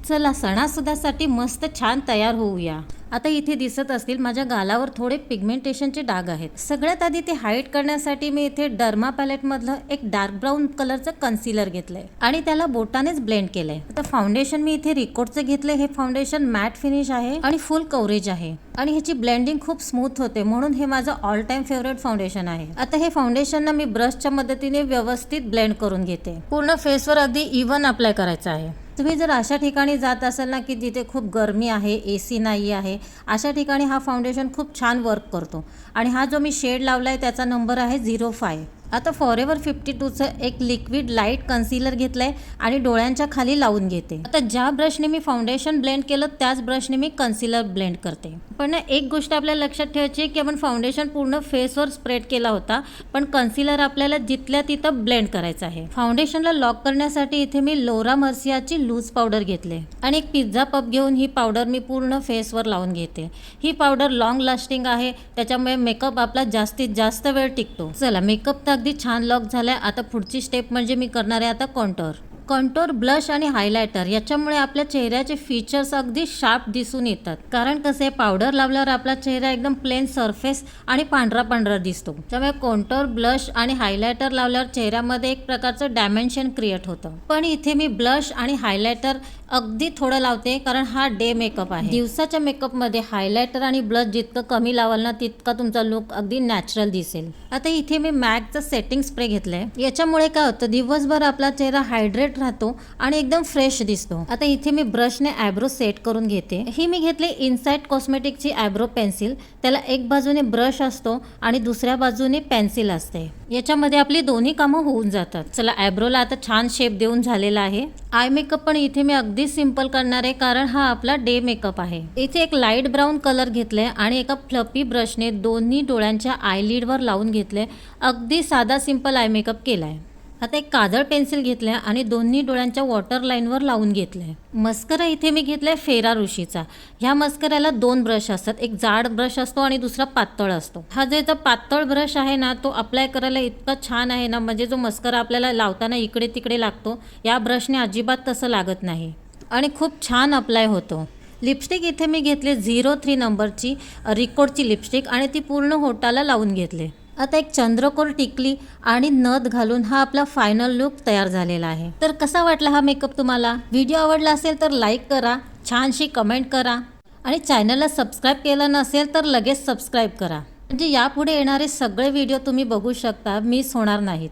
चला सणासुदासाठी मस्त छान तयार होऊया। आता इथे दिसत असतील माझ्या गालावर थोडे पिगमेंटेशनचे डाग आहेत। सगळ्यात आधी ते हाईड करण्यासाठी मी इथे डर्मा पॅलेट मधलं एक डार्क ब्राऊन कलरचं कन्सिलर घेतलंय आणि त्याला बोटानेच ब्लेंड केलंय। आता फाउंडेशन मी इथे रिकोडचं घेतलंय। हे फाउंडेशन मॅट फिनिश आहे आणि फुल कव्हरेज आहे आणि ह्याची ब्लेंडिंग खूप स्मूथ होते, म्हणून हे माझं ऑल टाइम फेवरेट फाउंडेशन आहे। आता हे फाउंडेशन ना मी ब्रशच्या मदतीने व्यवस्थित ब्लेंड करून घेते। पूर्ण फेसवर अगदी इव्हन अप्लाय करायचं आहे। तुम्ही जर अशा ठिकाणी जात असाल ना की जिथे खूप गरमी आहे, AC नाही आहे, अशा ठिकाणी हा फाउंडेशन खूप छान वर्क करतो। आणि हा जो मी शेड लावलाय त्याचा नंबर आहे 05। आता फॉरएव्हर 52चं एक लिक्विड लाईट कन्सिलर घेतलंय आणि डोळ्यांच्या खाली लावून घेते। आता ज्या ब्रशने मी फाउंडेशन ब्लेंड केलं त्याच ब्रशने मी कन्सिलर ब्लेंड करते। पण एक गोष्ट आपल्याला लक्षात ठेवायची की आपण फाउंडेशन पूर्ण फेसवर स्प्रेड केला होता, पण कन्सिलर आपल्याला जिथल्या तिथं ब्लेंड करायचं आहे। फाउंडेशनला लॉक करण्यासाठी इथे मी लोरा मर्सियाची लूज पावडर घेतले आणि एक पिझ्झा पफ घेऊन ही पावडर मी पूर्ण फेसवर लावून घेते। ही पावडर लॉंग लास्टिंग आहे, त्याच्यामुळे मेकअप आपला जास्तीत जास्त वेळ टिकतो। चला मेकअप तर अगदी छान लॉक झालाय। आता पुढची स्टेप म्हणजे मी करणार आहे आता कॉन्टोर, ब्लश आणि हायलायटर याच्यामुळे आपल्या चेहऱ्याचे फीचर्स अगदी शार्प दिसून येतात। कारण कसे पावडर लावल्यावर आपला चेहरा एकदम प्लेन सरफेस आणि पांढरा दिसतो, त्यामुळे कॉन्टोर, ब्लश आणि हायलायटर लावल्यावर चेहऱ्यामध्ये एक प्रकारचं डायमेन्शन क्रिएट होतं। पण इथे मी ब्लश आणि हायलायटर अगदी थोडं लावते, कारण हा डे मेकअप आहे। दिवसाच्या मेकअपमध्ये हायलायटर आणि ब्लश जितकं कमी लावाल ना तितका तुमचा लुक अगदी नॅचरल दिसेल। आता इथे मी मॅकचं सेटिंग स्प्रे घेतलंय। याच्यामुळे काय होतं, दिवसभर आपला चेहरा हायड्रेट राहतो आणि एकदम फ्रेश दिसतो। आता इथे मी ब्रशने आयब्रो सेट करून घेते। ही मी घेतली इनसाइट कॉस्मेटिकची आयब्रो पेन्सिल। त्याला एक बाजूने ब्रश असतो आणि दुसऱ्या बाजूने पेन्सिल असते। याच्यामध्ये आपली दोन्ही कामं होऊन जातात। चला आयब्रोला आता छान शेप देऊन झालेला आहे। आय मेकअप पण इथे मी अगदी सिंपल करणार आहे, कारण हा आपला डे मेकअप आहे। इथे एक लाईट ब्राऊन कलर घेतलाय आणि एका फ्लफी ब्रशने दोन्ही डोळ्यांच्या आयलिडवर लावून घेतले। अगदी साधा सिंपल आय मेकअप केलाय। आता एक काजळ पेन्सिल घेतल्या आणि दोन्ही डोळ्यांच्या वॉटर लाईनवर लावून घेतलंय। मस्करा इथे मी घेतलाय फेरा ऋषीचा। ह्या मस्कऱ्याला 2 ब्रश असतात, एक जाड ब्रश असतो आणि दुसरा पातळ असतो। हा जो पातळ ब्रश आहे ना तो अप्लाय करायला इतका छान आहे ना, म्हणजे जो मस्करा आपल्याला लावताना इकडे तिकडे लागतो, या ब्रशने अजिबात तसं लागत नाही आणि खूप छान अप्लाय होतो। लिपस्टिक इथे मी घेतली 03 नंबरची रिकोडची लिपस्टिक आणि ती पूर्ण होटाला लावून घेतले। आता एक चंद्रकोर टिकली आणि नथ घालून हा आपला फायनल लुक तयार झालेला आहे। तर कसा वाटला हा मेकअप तुम्हाला? व्हिडिओ आवडला असेल तर लाईक करा, छानशी कमेंट करा आणि चॅनलला सबस्क्राईब केलं नसेल तर लगेच सबस्क्राईब करा, म्हणजे यापुढे येणारे सगळे व्हिडिओ तुम्ही बघू शकता, मिस होणार नाहीत।